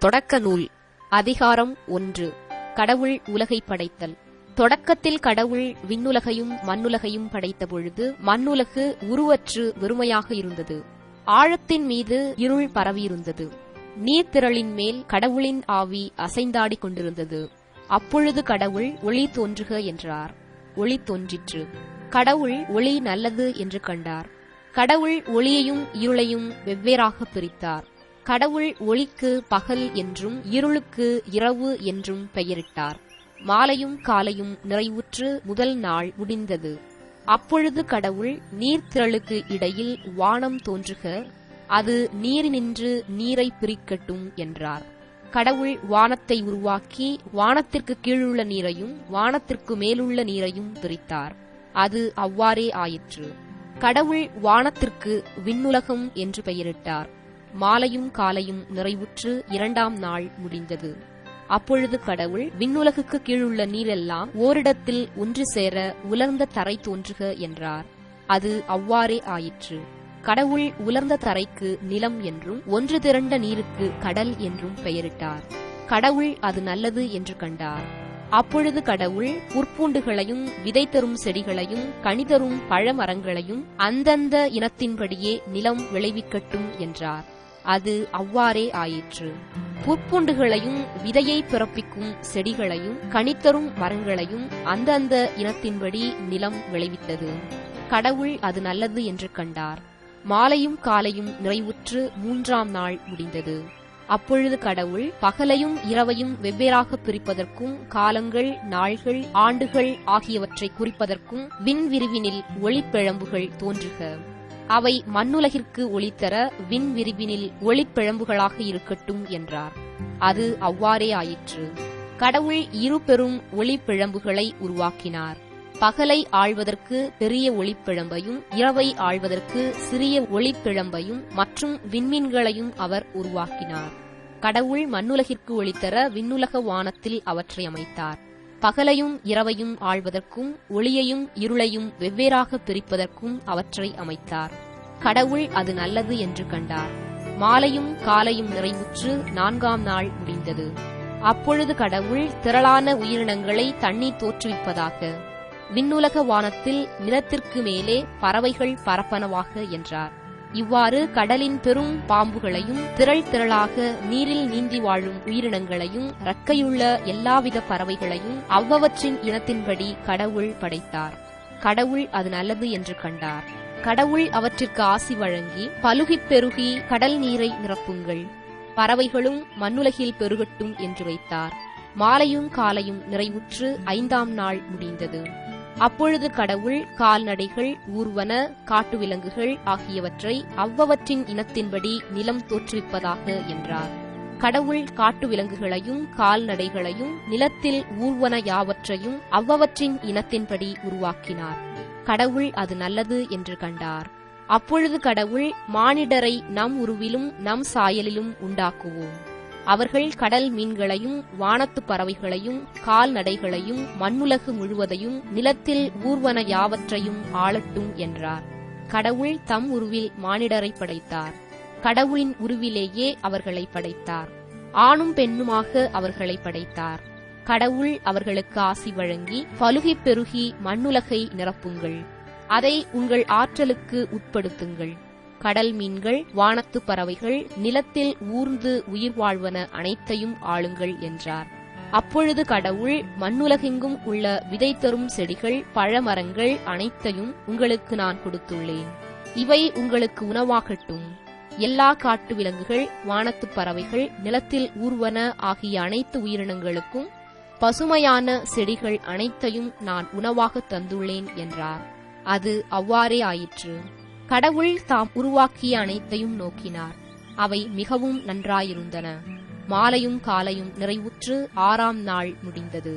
தொடக்க நூல் அதிகாரம் 1. கடவுள் உலகை படைத்தல். தொடக்கத்தில் கடவுள் விண்ணுலகையும் மண்ணுலகையும் படைத்த பொழுது மண்ணுலகு உருவற்று வெறுமையாக இருந்தது. ஆழத்தின் மீது இருள் பரவியிருந்தது. நீர்த்திரளின் மேல் கடவுளின் ஆவி அசைந்தாடிக் கொண்டிருந்தது. அப்பொழுது கடவுள் ஒளி தோன்றுக என்றார். ஒளி தோன்றிற்று. கடவுள் ஒளி நல்லது என்று கண்டார். கடவுள் ஒளியையும் இருளையும் வெவ்வேறாக பிரித்தார். கடவுள் ஒளிக்கு பகல் என்றும் இருளுக்கு இரவு என்றும் பெயரிட்டார். மாலையும் காலையும் நிறைவுற்று முதல் நாள் முடிந்தது. அப்பொழுது கடவுள் நீர்த்திரளுக்கு இடையில் வானம் தோன்றுக, அது நீரினின்று நீரை பிரிக்கட்டும் என்றார். கடவுள் வானத்தை உருவாக்கி வானத்திற்கு கீழுள்ள நீரையும் வானத்திற்கு மேலுள்ள நீரையும் பிரித்தார். அது அவ்வாறே ஆயிற்று. கடவுள் வானத்திற்கு விண்ணுலகம் என்று பெயரிட்டார். மாலையும் காலையும் நிறைவுற்று இரண்டாம் நாள் முடிந்தது. அப்பொழுது கடவுள் விண்ணுலகுக்கு கீழுள்ள நீரெல்லாம் ஓரிடத்தில் ஒன்று சேர உலர்ந்த தரை தோன்றுக என்றார். அது அவ்வாறே ஆயிற்று. கடவுள் உலர்ந்த தரைக்கு நிலம் என்றும் ஒன்று திரண்ட நீருக்கு கடல் என்றும் பெயரிட்டார். கடவுள் அது நல்லது என்று கண்டார். அப்பொழுது கடவுள் புற்பூண்டுகளையும் விதை தரும் செடிகளையும் கனிதரும் பழமரங்களையும் அந்தந்த இனத்தின்படியே நிலம் விளைவிக்கட்டும் என்றார். அது அவ்வாறே ஆயிற்று. புற்பூண்டுகளையும் விதையை பிறப்பிக்கும் செடிகளையும் கனித்தரும் மரங்களையும் அந்தந்த இனத்தின்படி நிலம் விளைவித்தது. கடவுள் அது நல்லது என்று கண்டார். மாலையும் காலையும் நிறைவுற்று மூன்றாம் நாள் முடிந்தது. அப்பொழுது கடவுள் பகலையும் இரவையும் வெவ்வேறாக பிரிப்பதற்கும் காலங்கள் நாள்கள் ஆண்டுகள் ஆகியவற்றை குறிப்பதற்கும் விண்விரிவினில் ஒளிப்பிழம்புகள் தோன்றுக. அவை மண்ணுலகிற்கு ஒளித்தர விண்விரிவினில் ஒளிப்பிழம்புகளாக இருக்கட்டும் என்றார். அது அவ்வாறே ஆயிற்று. கடவுள் இரு பெரும் ஒளிப்பிழம்புகளை உருவாக்கினார். பகலை ஆள்வதற்கு பெரிய ஒளிப்பிழம்பையும் இரவை ஆள்வதற்கு சிறிய ஒளிப்பிழம்பையும் மற்றும் விண்மீன்களையும் அவர் உருவாக்கினார். கடவுள் மண்ணுலகிற்கு ஒளித்தர விண்ணுலக வானத்தில் அவற்றை அமைத்தார். பகலையும் இரவையும் ஆள்வதற்கும் ஒளியையும் இருளையும் வெவ்வேறாக பிரிப்பதற்கும் அவற்றை அமைத்தார். கடவுள் அது நல்லது என்று கண்டார். மாலையும் காலையும் நிறைவுற்று நான்காம் நாள் முடிந்தது. அப்பொழுது கடவுள் திரளான உயிரினங்களை தண்ணீர் தோற்றுவிப்பதாக, விண்ணுலக வானத்தில் நிலத்திற்கு மேலே பறவைகள் பரப்பனவாக என்றார். இவ்வாறு கடலின் பெரும் பாம்புகளையும் திரள் திரளாக நீரில் நீந்தி வாழும் உயிரினங்களையும் இறக்கையுள்ள எல்லாவித பறவைகளையும் அவ்வவற்றின் இனத்தின்படி கடவுள் படைத்தார். கடவுள் அது நல்லது என்று கண்டார். கடவுள் அவற்றிற்கு ஆசி வழங்கி பலுகிப் பெருகி கடல் நீரை நிரப்புங்கள், பறவைகளும் மண்ணுலகில் பெருகட்டும் என்று வைத்தார். மாலையும் காலையும் நிறைவுற்று ஐந்தாம் நாள் முடிந்தது. அப்பொழுது கடவுள் கால்நடைகள் ஊர்வன காட்டு விலங்குகள் ஆகியவற்றை அவ்வவற்றின் இனத்தின்படி நிலம் தோற்றுவிப்பதாக என்றார். கடவுள் காட்டு விலங்குகளையும் கால்நடைகளையும் நிலத்தில் ஊர்வன யாவற்றையும் அவ்வவற்றின் இனத்தின்படி உருவாக்கினார். கடவுள் அது நல்லது என்று கண்டார். அப்பொழுது கடவுள் மானிடரை நம் உருவிலும் நம் சாயலிலும் உண்டாக்குவோம். அவர்கள் கடல் மீன்களையும் வானத்து பறவைகளையும் கால்நடைகளையும் மண்ணுலகு முழுவதையும் நிலத்தில் ஊர்வன யாவற்றையும் ஆளட்டும் என்றார். கடவுள் தம் உருவில் மானிடரை படைத்தார். கடவுளின் உருவிலேயே அவர்களை படைத்தார். ஆணும் பெண்ணுமாக அவர்களை படைத்தார். கடவுள் அவர்களுக்கு ஆசி வழங்கி பலுகிப் பெருகி மண்ணுலகை நிரப்புங்கள், அதை உங்கள் ஆற்றலுக்கு உட்படுத்துங்கள். கடல் மீன்கள் வானத்து பறவைகள் நிலத்தில் ஊர்ந்து உயிர் வாழ்வன அனைத்தையும் ஆளுங்கள் என்றார். அப்பொழுது கடவுள் மண்ணுலகெங்கும் உள்ள விதை தரும் செடிகள் பழமரங்கள் அனைத்தையும் உங்களுக்கு நான் கொடுத்துள்ளேன். இவை உங்களுக்கு உணவாகட்டும். எல்லா காட்டு விலங்குகள் வானத்து பறவைகள் நிலத்தில் ஊர்வன ஆகிய அனைத்து உயிரினங்களுக்கும் பசுமையான செடிகள் அனைத்தையும் நான் உணவாக தந்துள்ளேன் என்றார். அது அவ்வாறே ஆயிற்று. கடவுள் தாம் உருவாக்கிய அனைத்தையும் நோக்கினார். அவை மிகவும் நன்றாயிருந்தன. மாலையும் காலையும் நிறைவுற்று ஆறாம் நாள் முடிந்தது.